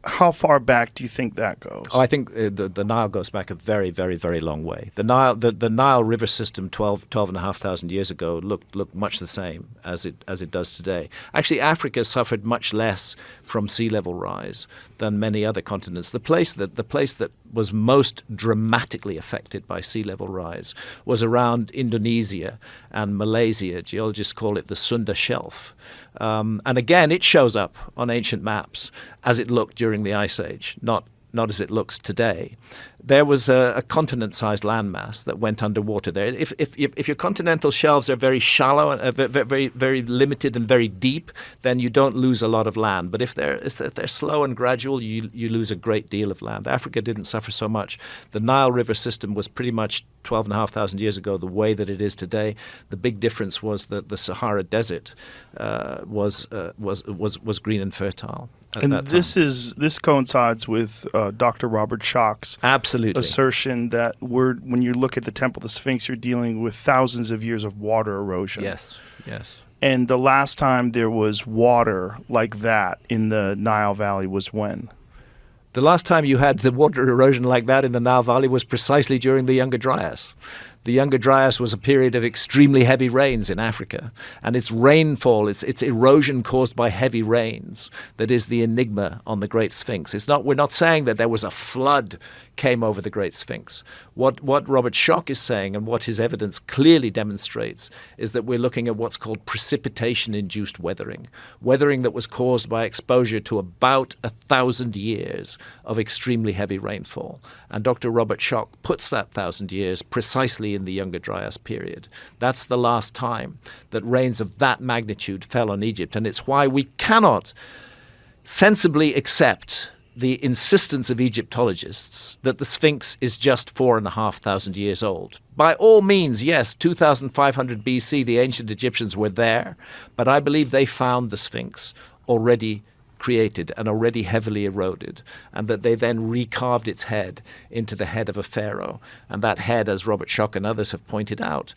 how far back do you think that goes? Oh, I think the Nile goes back a very, very, very long way. The Nile River system 12,500 years ago looked much the same as it does today. Actually, Africa suffered much less from sea level rise than many other continents. The place that was most dramatically affected by sea level rise was around Indonesia and Malaysia. Geologists call it the Sunda Shelf. And again, it shows up on ancient maps as it looked during the Ice Age, not as it looks today. There was a continent-sized landmass that went underwater there. If your continental shelves are very shallow and very, very limited and very deep, then you don't lose a lot of land. But if they're slow and gradual, you lose a great deal of land. Africa didn't suffer so much. The Nile River system was pretty much 12,500 years ago the way that it is today. The big difference was that the Sahara Desert was green and fertile. And this coincides with Dr. Robert Schoch's assertion that when you look at the Temple of the Sphinx, you're dealing with thousands of years of water erosion. Yes. And the last time there was water like that in the Nile Valley was when? The last time you had the water erosion like that in the Nile Valley was precisely during the Younger Dryas. The Younger Dryas was a period of extremely heavy rains in Africa, and its rainfall, its erosion caused by heavy rains, that is the enigma on the Great Sphinx. We're not saying that there was a flood came over the Great Sphinx. What Robert Schoch is saying, and what his evidence clearly demonstrates, is that we're looking at what's called precipitation-induced weathering that was caused by exposure to about 1,000 years of extremely heavy rainfall. And Dr. Robert Schoch puts that 1,000 years precisely in the Younger Dryas period. That's the last time that rains of that magnitude fell on Egypt, and it's why we cannot sensibly accept the insistence of Egyptologists that the Sphinx is just 4,500 years old. By all means, yes, 2,500 BC, the ancient Egyptians were there, but I believe they found the Sphinx already created and already heavily eroded, and that they then recarved its head into the head of a pharaoh. And that head, as Robert Schoch and others have pointed out,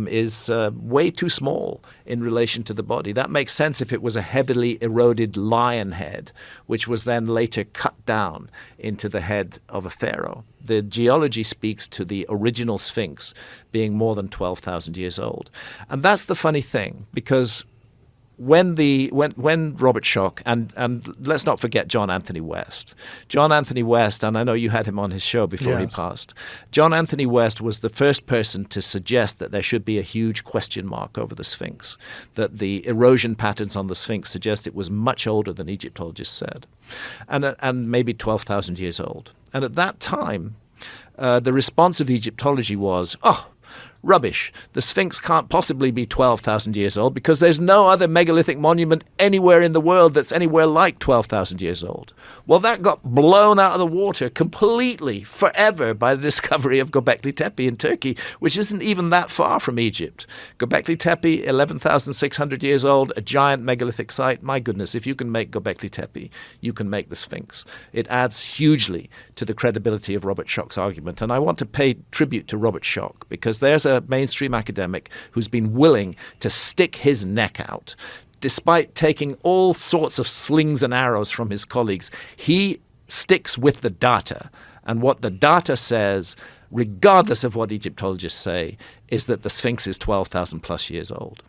is way too small in relation to the body. That makes sense if it was a heavily eroded lion head, which was then later cut down into the head of a pharaoh. The geology speaks to the original Sphinx being more than 12,000 years old. And that's the funny thing, because when Robert Schoch, and let's not forget John Anthony West, and I know you had him on his show before he passed. John Anthony West was the first person to suggest that there should be a huge question mark over the Sphinx, that the erosion patterns on the Sphinx suggest it was much older than Egyptologists said, and maybe 12,000 years old. And at that time, the response of Egyptology was, rubbish. The Sphinx can't possibly be 12,000 years old because there's no other megalithic monument anywhere in the world that's anywhere like 12,000 years old. Well, that got blown out of the water completely, forever, by the discovery of Göbekli Tepe in Turkey, which isn't even that far from Egypt. Göbekli Tepe, 11,600 years old, a giant megalithic site. My goodness, if you can make Göbekli Tepe, you can make the Sphinx. It adds hugely to the credibility of Robert Schoch's argument. And I want to pay tribute to Robert Schoch, because there's a mainstream academic who's been willing to stick his neck out. Despite taking all sorts of slings and arrows from his colleagues, he sticks with the data. And what the data says, regardless of what Egyptologists say, is that the Sphinx is 12,000 plus years old.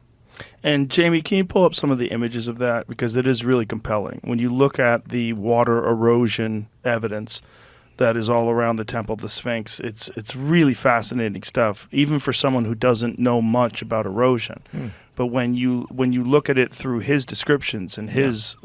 And Jamie, can you pull up some of the images of that? Because it is really compelling. When you look at the water erosion evidence that is all around the Temple of the Sphinx, it's really fascinating stuff, even for someone who doesn't know much about erosion. But when you look at it through his descriptions and his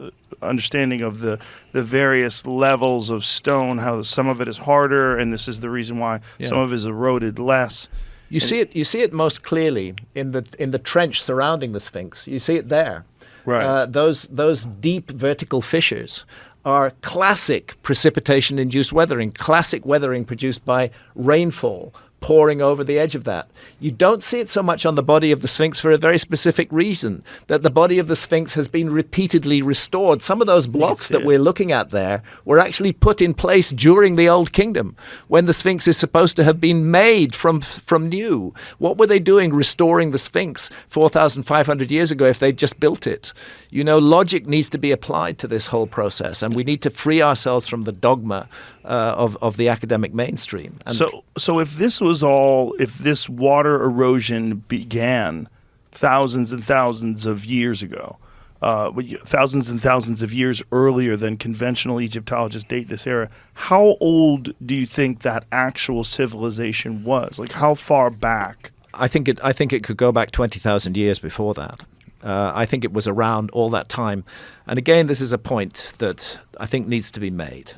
understanding of the various levels of stone, how some of it is harder, and this is the reason why some of it is eroded less. You see it most clearly in the trench surrounding the Sphinx. You see it there. Right. Those deep vertical fissures are classic precipitation-induced weathering, classic weathering produced by rainfall pouring over the edge of that. You don't see it so much on the body of the Sphinx for a very specific reason, that the body of the Sphinx has been repeatedly restored. Some of those blocks that we're looking at there were actually put in place during the Old Kingdom, when the Sphinx is supposed to have been made from new. What were they doing restoring the Sphinx 4,500 years ago if they'd just built it? You know, logic needs to be applied to this whole process, and we need to free ourselves from the dogma of the academic mainstream. And so if this water erosion began thousands and thousands of years ago, thousands and thousands of years earlier than conventional Egyptologists date this era, how old do you think that actual civilization was? Like, how far back? I think it could go back 20,000 years before that. I think it was around all that time. And again, this is a point that I think needs to be made.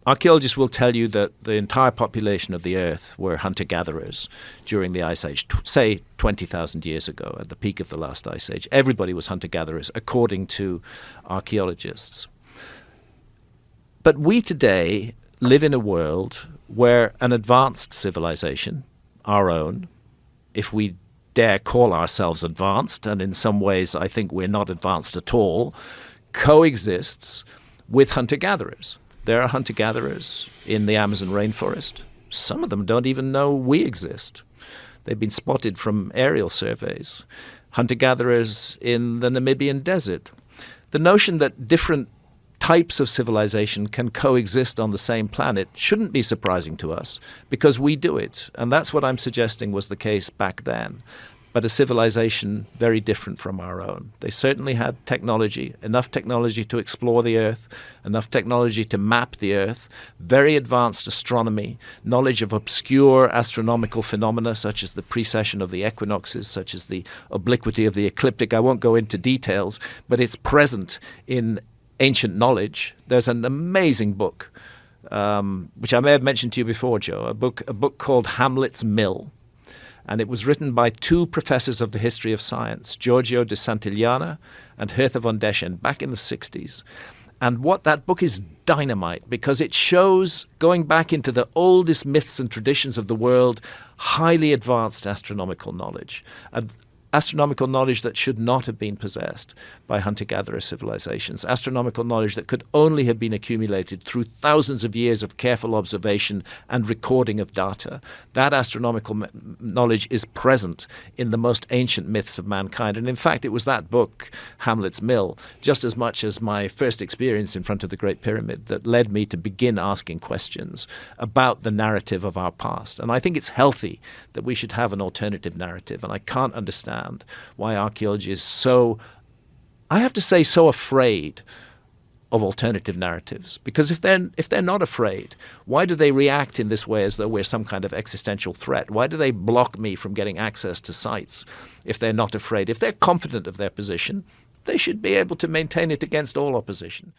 Archaeologists will tell you that the entire population of the Earth were hunter-gatherers during the Ice Age, say 20,000 years ago, at the peak of the last Ice Age. Everybody was hunter-gatherers, according to archaeologists. But we today live in a world where an advanced civilization, our own, if we dare call ourselves advanced, and in some ways I think we're not advanced at all, coexists with hunter-gatherers. There are hunter-gatherers in the Amazon rainforest. Some of them don't even know we exist. They've been spotted from aerial surveys. Hunter-gatherers in the Namibian desert. The notion that different types of civilization can coexist on the same planet shouldn't be surprising to us, because we do it. And that's what I'm suggesting was the case back then. But a civilization very different from our own. They certainly had technology, enough technology to explore the Earth, enough technology to map the Earth, very advanced astronomy, knowledge of obscure astronomical phenomena such as the precession of the equinoxes, such as the obliquity of the ecliptic. I won't go into details, but it's present in ancient knowledge. There's an amazing book, which I may have mentioned to you before, Joe, a book called Hamlet's Mill. And it was written by two professors of the history of science, Giorgio de Santillana and Hertha von Deschen, back in the 60s. And what that book is dynamite, because it shows, going back into the oldest myths and traditions of the world, highly advanced astronomical knowledge. Astronomical knowledge that should not have been possessed by hunter-gatherer civilizations, astronomical knowledge that could only have been accumulated through thousands of years of careful observation and recording of data. That astronomical knowledge is present in the most ancient myths of mankind. And in fact, it was that book, Hamlet's Mill, just as much as my first experience in front of the Great Pyramid, that led me to begin asking questions about the narrative of our past. And I think it's healthy that we should have an alternative narrative. And I can't understand why archaeology is so, I have to say, so afraid of alternative narratives. Because if they're not afraid, why do they react in this way as though we're some kind of existential threat? Why do they block me from getting access to sites if they're not afraid? If they're confident of their position, they should be able to maintain it against all opposition.